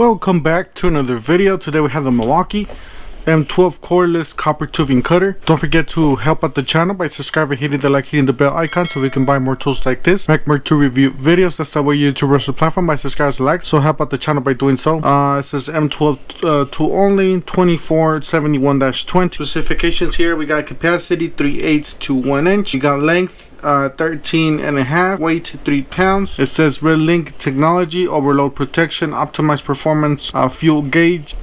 Welcome back to another video. Today we have the Milwaukee M12 cordless copper tubing cutter. Don't forget to help out the channel by subscribing, hitting the like, hitting the bell icon so we can buy more tools like this, make more tool review videos. That's the way YouTube rush the platform, by subscribing and like. So help out the channel by doing so. It says M12 tool only, 2471-20. Specifications here: we got capacity 3/8 to 1 inch. We got length 13.5, weight 3 pounds. It says red link technology, overload protection, optimized performance, fuel gauge.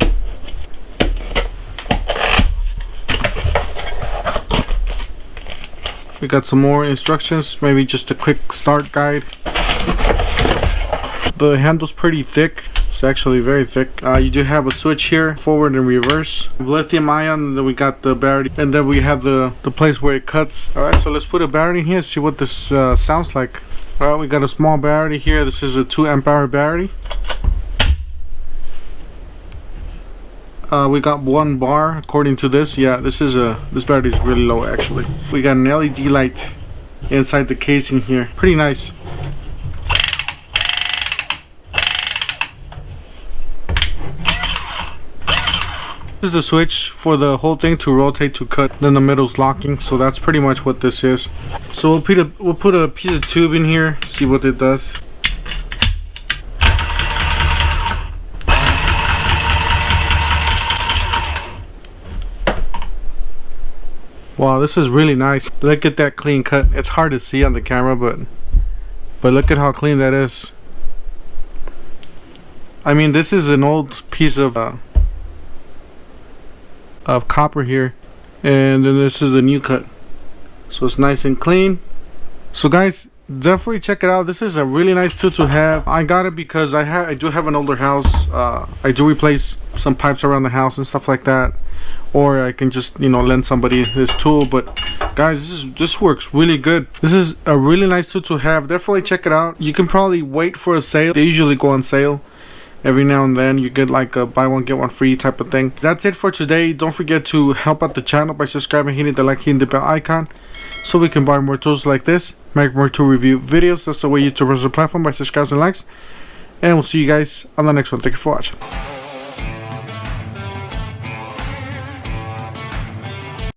We got some more instructions, maybe just a quick start guide. The handle's pretty thick. It's actually very thick. You do have a switch here, forward and reverse. Lithium ion, and then we got the battery, and then we have the place where it cuts. Alright, so let's put a battery in here and see what this sounds like. Alright, we got a small battery here. This is a 2 amp hour battery. We got 1 bar according to this. Yeah, this battery is really low actually. We got an LED light inside the casing here. Pretty nice. This is the switch for the whole thing to rotate to cut. Then the middle's locking. So that's pretty much what this is. So we'll put a piece of tube in here, see what it does. Wow, this is really nice. Look at that clean cut. It's hard to see on the camera, but look at how clean that is. I mean, this is an old piece of copper here, and then this is the new cut. So it's nice and clean. So guys, definitely check it out. This is a really nice tool to have. I got it because I do have an older house. I do replace some pipes around the house and stuff like that, or I can just, you know, lend somebody this tool. But guys, this works really good. This is a really nice tool to have. Definitely check it out. You can probably wait for a sale. They usually go on sale every now and then. You get like a buy one get one free type of thing. That's it for today. Don't forget to help out the channel by subscribing, hitting the like, hitting the bell icon so we can buy more tools like this, make more tool review videos. That's the way YouTube runs the platform, by subscribing and likes. And we'll see you guys on the next one. Thank you for watching.